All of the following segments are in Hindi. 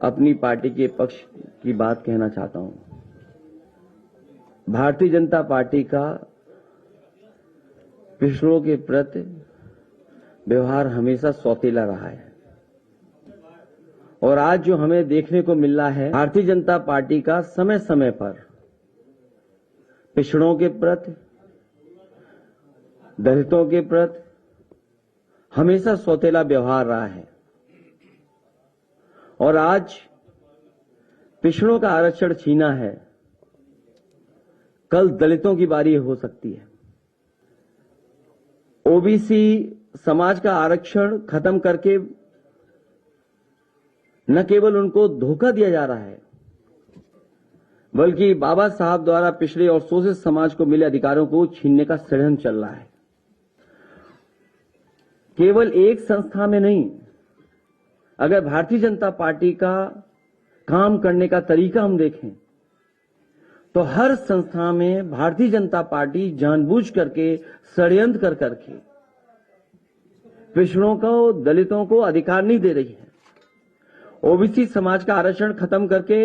अपनी पार्टी के पक्ष की बात कहना चाहता हूं। भारतीय जनता पार्टी का पिछड़ों के प्रति व्यवहार हमेशा सौतेला रहा है और आज जो हमें देखने को मिल रहा है, भारतीय जनता पार्टी का समय समय पर पिछड़ों के प्रति, दलितों के प्रति हमेशा सौतेला व्यवहार रहा है और आज पिछड़ों का आरक्षण छीना है, कल दलितों की बारी हो सकती है। ओबीसी समाज का आरक्षण खत्म करके न केवल उनको धोखा दिया जा रहा है, बल्कि बाबा साहब द्वारा पिछड़े और शोषित समाज को मिले अधिकारों को छीनने का षड्यंत्र चल रहा है। केवल एक संस्था में नहीं, अगर भारतीय जनता पार्टी का काम करने का तरीका हम देखें तो हर संस्था में भारतीय जनता पार्टी जानबूझ करके षड्यंत्र कर करके पिछड़ों को, दलितों को अधिकार नहीं दे रही है। ओबीसी समाज का आरक्षण खत्म करके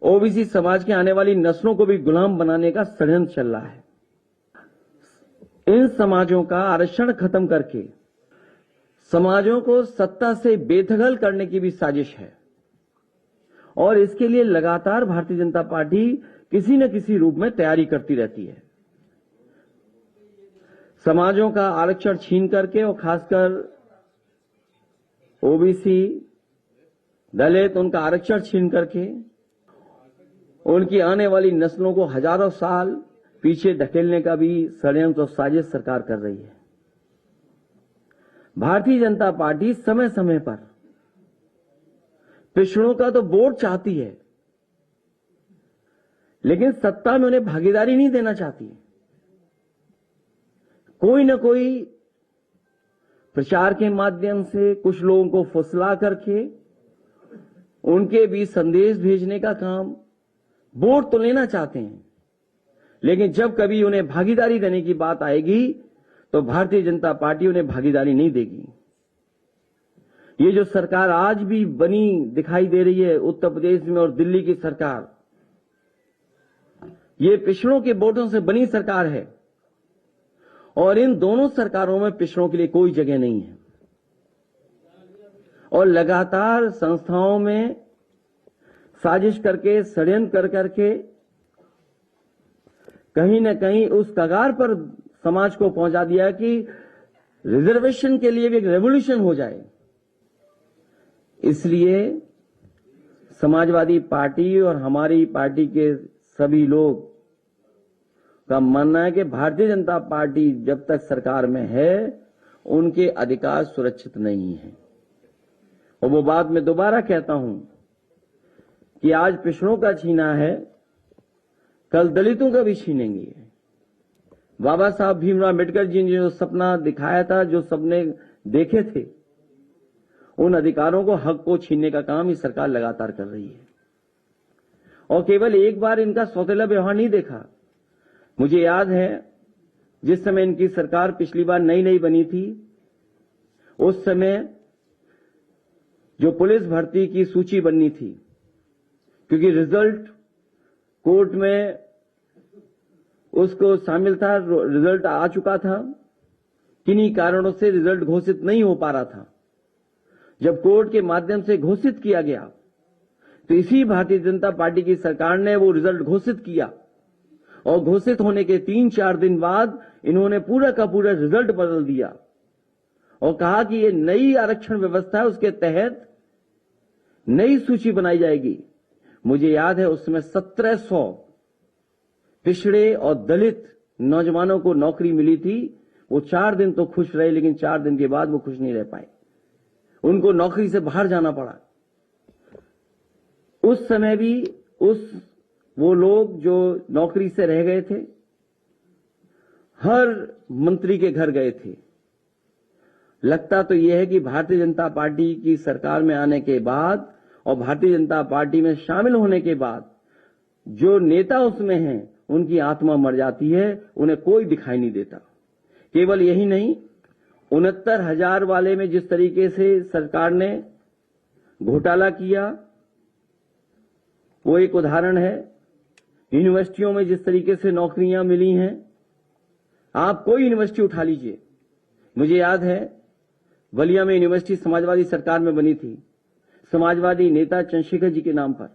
ओबीसी समाज के आने वाली नस्लों को भी गुलाम बनाने का षड्यंत्र चल रहा है। इन समाजों का आरक्षण खत्म करके समाजों को सत्ता से बेदखल करने की भी साजिश है और इसके लिए लगातार भारतीय जनता पार्टी किसी न किसी रूप में तैयारी करती रहती है। समाजों का आरक्षण छीन करके और खासकर ओबीसी, दलित, उनका आरक्षण छीन करके उनकी आने वाली नस्लों को हजारों साल पीछे धकेलने का भी षड्यंत्र और साजिश सरकार कर रही है। भारतीय जनता पार्टी समय समय पर पिछड़ों का तो वोट चाहती है, लेकिन सत्ता में उन्हें भागीदारी नहीं देना चाहती। कोई न कोई प्रचार के माध्यम से कुछ लोगों को फुसला करके उनके बीच संदेश भेजने का काम, वोट तो लेना चाहते हैं, लेकिन जब कभी उन्हें भागीदारी देने की बात आएगी तो भारतीय जनता पार्टी उन्हें भागीदारी नहीं देगी। ये जो सरकार आज भी बनी दिखाई दे रही है उत्तर प्रदेश में और दिल्ली की सरकार, ये पिछड़ों के वोटों से बनी सरकार है और इन दोनों सरकारों में पिछड़ों के लिए कोई जगह नहीं है और लगातार संस्थाओं में साजिश करके, षड्यंत्र कर करके कहीं न कहीं उस कगार पर समाज को पहुंचा दिया कि रिजर्वेशन के लिए भी एक रेवोल्यूशन हो जाए। इसलिए समाजवादी पार्टी और हमारी पार्टी के सभी लोग का मानना है कि भारतीय जनता पार्टी जब तक सरकार में है उनके अधिकार सुरक्षित नहीं है। और वो बात मैं दोबारा कहता हूं कि आज पिछड़ों का छीना है, कल दलितों का भी छीनेंगे। बाबा साहब भीमराव अम्बेडकर जी ने जो सपना दिखाया था, जो सपने देखे थे, उन अधिकारों को, हक को छीनने का काम ये सरकार लगातार कर रही है और केवल एक बार इनका सौतेला व्यवहार नहीं देखा। मुझे याद है जिस समय इनकी सरकार पिछली बार नई नई बनी थी, उस समय जो पुलिस भर्ती की सूची बननी थी, क्योंकि रिजल्ट कोर्ट में उसको शामिल था, रिजल्ट आ चुका था, किन्हीं कारणों से रिजल्ट घोषित नहीं हो पा रहा था। जब कोर्ट के माध्यम से घोषित किया गया तो इसी भारतीय जनता पार्टी की सरकार ने वो रिजल्ट घोषित किया और घोषित होने के 3-4 दिन बाद इन्होंने पूरा का पूरा रिजल्ट बदल दिया और कहा कि ये नई आरक्षण व्यवस्था है, उसके तहत नई सूची बनाई जाएगी। मुझे याद है उस समय 1700 पिछड़े और दलित नौजवानों को नौकरी मिली थी। वो 4 दिन तो खुश रहे, लेकिन 4 दिन के बाद वो खुश नहीं रह पाए, उनको नौकरी से बाहर जाना पड़ा। उस समय भी वो लोग जो नौकरी से रह गए थे, हर मंत्री के घर गए थे। लगता तो यह है कि भारतीय जनता पार्टी की सरकार में आने के बाद और भारतीय जनता पार्टी में शामिल होने के बाद जो नेता उसमें हैं उनकी आत्मा मर जाती है, उन्हें कोई दिखाई नहीं देता। केवल यही नहीं, 69,000 वाले में जिस तरीके से सरकार ने घोटाला किया, वो एक उदाहरण है। यूनिवर्सिटियों में जिस तरीके से नौकरियां मिली हैं, आप कोई यूनिवर्सिटी उठा लीजिए। मुझे याद है बलिया में यूनिवर्सिटी समाजवादी सरकार में बनी थी, समाजवादी नेता चंद्रशेखर जी के नाम पर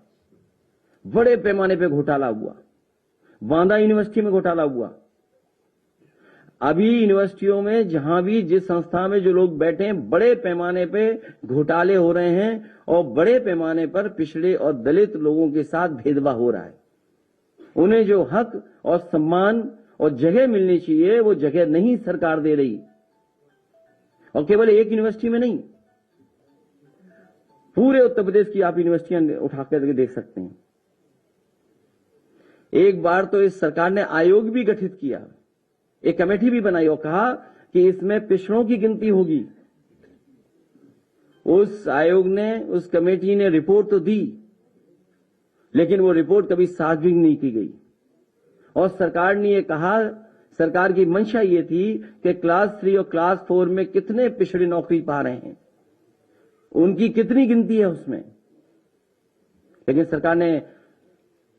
बड़े पैमाने पे घोटाला हुआ। बांदा यूनिवर्सिटी में घोटाला हुआ। अभी यूनिवर्सिटियों में जहां भी जिस संस्था में जो लोग बैठे हैं, बड़े पैमाने पे घोटाले हो रहे हैं और बड़े पैमाने पर पिछड़े और दलित लोगों के साथ भेदभाव हो रहा है। उन्हें जो हक और सम्मान और जगह मिलनी चाहिए, वो जगह नहीं सरकार दे रही। और केवल एक यूनिवर्सिटी में नहीं, पूरे उत्तर प्रदेश की आप यूनिवर्सिटियां उठा कर देख सकते हैं। एक बार तो इस सरकार ने आयोग भी गठित किया, एक कमेटी भी बनाई और कहा कि इसमें पिछड़ों की गिनती होगी। उस आयोग ने, उस कमेटी ने रिपोर्ट तो दी, लेकिन वो रिपोर्ट कभी सार्वजनिक नहीं की गई। और सरकार ने ये कहा, सरकार की मंशा ये थी कि क्लास 3 और क्लास 4 में कितने पिछड़े नौकरी पा रहे हैं, उनकी कितनी गिनती है उसमें। लेकिन सरकार ने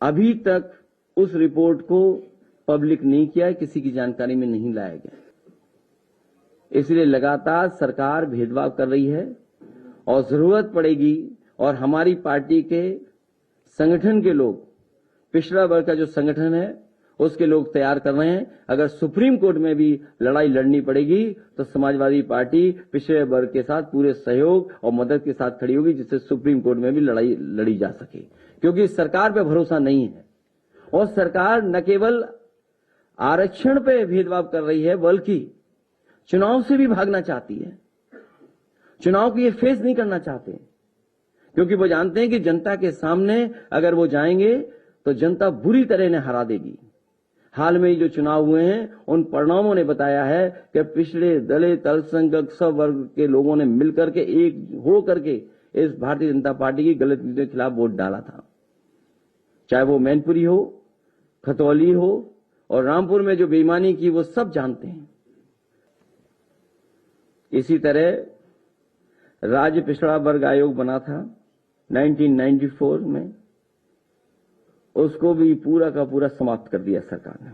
अभी तक उस रिपोर्ट को पब्लिक नहीं किया, किसी की जानकारी में नहीं लाया गया। इसलिए लगातार सरकार भेदभाव कर रही है और जरूरत पड़ेगी और हमारी पार्टी के संगठन के लोग, पिछड़ा वर्ग का जो संगठन है उसके लोग तैयार कर रहे हैं। अगर सुप्रीम कोर्ट में भी लड़ाई लड़नी पड़ेगी तो समाजवादी पार्टी पिछड़े वर्ग के साथ पूरे सहयोग और मदद के साथ खड़ी होगी, जिससे सुप्रीम कोर्ट में भी लड़ाई लड़ी जा सके। क्योंकि सरकार पे भरोसा नहीं है और सरकार न केवल आरक्षण पे भेदभाव कर रही है, बल्कि चुनाव से भी भागना चाहती है। चुनाव को ये फेस नहीं करना चाहते, क्योंकि वो जानते हैं कि जनता के सामने अगर वो जाएंगे तो जनता बुरी तरह इन्हें हरा देगी। हाल में जो चुनाव हुए हैं, उन परिणामों ने बताया है कि पिछड़े, दलित, अल्पसंख्यक सब वर्ग के लोगों ने मिलकर के, एक हो करके इस भारतीय जनता पार्टी की गलत नीतियों के खिलाफ वोट डाला था। चाहे वो मैनपुरी हो, खतौली हो और रामपुर में जो बेईमानी की, वो सब जानते हैं। इसी तरह राज्य पिछड़ा वर्ग आयोग बना था 1994 में, उसको भी पूरा का पूरा समाप्त कर दिया सरकार ने।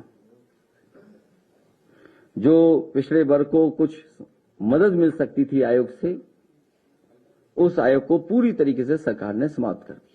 जो पिछड़े वर्ग को कुछ मदद मिल सकती थी आयोग से, उस आयोग को पूरी तरीके से सरकार ने समाप्त कर दिया।